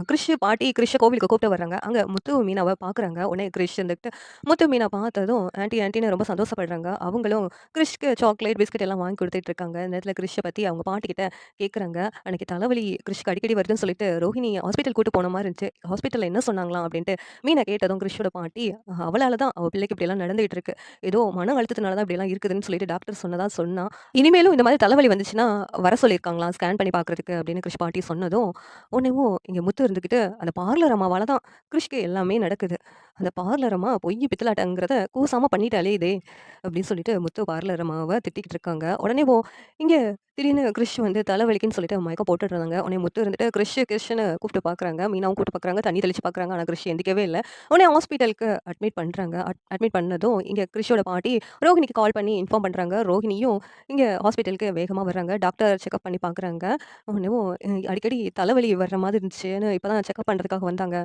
கிரிஷ கோவிலுக்கு கூப்பிட்டு வர்றாங்க. அங்க முத்து, மீனாவ பார்க்குறாங்க. உடனே கிரிஷ் இருந்துட்டு முத்து, மீனா பார்த்ததும் ஆன்டின்னு ரொம்ப சந்தோஷப்படுறாங்க. அவங்களும் கிரிஷ்க்கு சாக்லேட், பிஸ்கட் எல்லாம் வாங்கி குடுத்துட்டு இருக்காங்க. இந்த நேரத்தில கிரிஷ பத்தி அவங்க பாட்டிகிட்ட கேட்குறாங்க. அன்னைக்கு தலைவலி கிரிஷ்க்கு அடிக்கடி வருதுன்னு சொல்லிட்டு ரோஹிணி ஹாஸ்பிட்டல் கூட்டு போன மாரி இருந்துச்சு. ஹாஸ்பிட்டல்ல என்ன சொன்னாங்களாம் அப்படின்ட்டு மீனா கேட்டதும் கிரிஷோட பாட்டி, அவளால தான் அவ பிள்ளைக்கு இப்படியெல்லாம் நடந்துகிட்டு இருக்கு. ஏதோ மன அழுத்தத்தினால தான் இப்படியெல்லாம் இருக்குதுன்னு சொல்லிட்டு டாக்டர் சொன்னதா சொன்னா. இனிமேலும் இந்த மாரி தலைவலி வந்துச்சுன்னா வர சொல்லியிருக்காங்களாம் ஸ்கேன் பண்ணி பார்க்குறதுக்கு அப்படின்னு கிரிஷ் பாட்டி சொன்னதும், உடனேவும் இங்க முத்து இருந்துகிட்டு, அந்த பார்லர் அம்மாவால தான் கிரிஷ்க்கு எல்லாமே நடக்குது. அந்த பார்லர் அம்மா பொய் பித்தலாட்டங்கிறத கூசாம பண்ணிட்டாளே இதே! அப்படின்னு சொல்லிட்டு முத்து பார்லர் அம்மாவ திட்டிக்கிட்டு இருக்காங்க. உடனேவும் இங்க திடீர்னு கிரிஷ் வந்து தலைவலிக்குன்னு சொல்லிட்டு மயக்கம் போட்டுட்டு இருந்தாங்க. உடனே முத்து இருந்துட்டு கிரிஷ்ன்னு கூப்பிட்டு பார்க்குறாங்க. மீனாவும் கூப்பிட்டு பார்க்குறாங்க. தண்ணி தெளிச்சு பார்க்குறாங்க. ஆனா கிரிஷ் எந்திரிக்கவே இல்ல. உடனே ஹாஸ்பிட்டலுக்கு அட்மிட் பண்றாங்க. அட்மிட் பண்ணதும் இங்க கிரிஷோட பாட்டி ரோஹிணிக்கு கால் பண்ணி இன்ஃபார்ம் பண்றாங்க. ரோஹிணியும் இங்க ஹாஸ்பிட்டலுக்கு வேகமா வர்றாங்க. டாக்டர் செக்கப் பண்ணி பார்க்குறாங்க. உடனேவும் அடிக்கடி தலைவலி வர்ற மாதிரி இருந்துச்சுன்னு இப்ப தான் செக்கப் பண்றதுக்காக வந்தாங்க.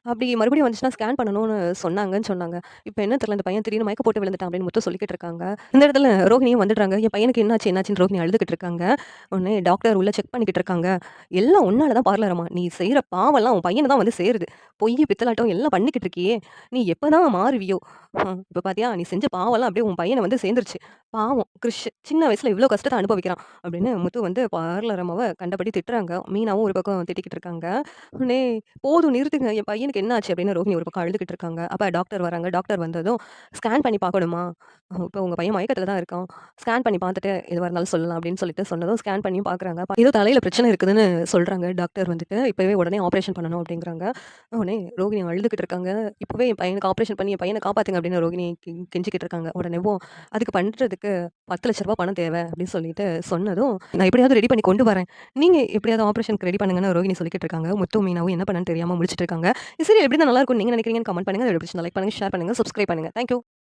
அப்படி மறுபடியும் வந்துச்சுன்னா ஸ்கேன் பண்ணணும்னு சொன்னாங்கன்னு சொன்னாங்க. இப்ப என்ன தெரியல இந்த பையன் திடீர்னு மயக்கம் போட்டு விழுந்துட்டான் அப்படின்னு முத்து சொல்லிக்கிட்டு இருக்காங்க. இந்த இடத்துல ரோஹிணியும் வந்துடுறாங்க. என் பையனுக்கு என்னாச்சுன்னு ரோஹிணி அழுதுகிட்டு இருக்காங்க. உடனே டாக்டர் உள்ள செக் பண்ணிக்கிட்டு இருக்காங்க. எல்லாம் உன்னால தான் பார்லரம்மா. நீ செய்ற பாவம்லாம் உன் பையன தான் வந்து சேருது. பொய், பித்தலாட்டம் எல்லாம் பண்ணிக்கிட்டு இருக்கியே! நீ எப்பதான் மாறுவியோ? இப்ப பாத்தியா நீ செஞ்ச பாவம்லாம் அப்படியே உன் பையன வந்து சேர்ந்துருச்சு. பாவம் கிரிஷ் சின்ன வயசுல இவ்ளோ கஷ்டத்த அனுபவிக்கிறான். அப்படின்னு முத்து வந்து பார்லர் அம்மாவ கண்டபடி திட்டுறாங்க. மீனாவும் ஒரு பக்கம் திட்டிக்கிட்டு இருக்காங்க. உடனே போதும் நிறுத்துங்க. என் பையனுக்கு என்ன ஆச்சு? அப்படின்னு ரோஹிணி ஒரு பக்கம் அழுதுகிட்டு இருக்காங்க. அப்ப டாக்டர் வராங்க. டாக்டர் வந்ததும் ஸ்கேன் பண்ணி பார்க்கணுமா? இப்ப உங்க பையன் மயக்கத்துல தான் இருக்கான். ஸ்கேன் பண்ணி பார்த்துட்டு எதுவா இருந்தாலும் சொல்லலாம் அப்படின்னு சொல்லிட்டு சொன்னதும் ஸ்கேன் பண்ணியும் பார்க்குறாங்க. ஏதோ தலையில பிரச்சனை இருக்குதுன்னு சொல்றாங்க டாக்டர் வந்துட்டு. இப்பவே உடனே ஆப்பரேஷன் பண்ணணும் அப்படிங்கிறாங்க. உடனே ரோகிணி அழுதுகிட்டு இருக்காங்க. இப்பவே என் பையனுக்கு ஆப்பரேஷன் பண்ணி என் பையன காப்பாத்துங்க அப்படின்னு ரோகிணி கெஞ்சிக்கிட்டு இருக்காங்க. உடனேவும் அதுக்கு பண்றதுக்கு ரூ. 10,00,000 பணம் தேவை அப்படின்னு சொல்லிட்டு சொன்னதும், நான் எப்படியாவது ரெடி பண்ணி கொண்டு வரேன். நீங்க எப்படியாவது ஆப்பரேஷனுக்கு ரெடி பண்ணுங்கன்னு ரோகிணி சொல்லிக்கிட்டு இருக்காங்க. முத்துவும் மீனாவும் என்ன பண்ணன்னு தெரியாம முழிச்சுட்டு இருக்காங்க. சரி எப்படி தான் நல்லா இருக்கும்னு நீங்க நினைக்கிறீங்கன்னு கமெண்ட் பண்ணுங்க. லைக் பண்ணுங்க, ஷேர் பண்ணுங்க, சப்ஸ்கிரைப் பண்ணுங்க. Thank you.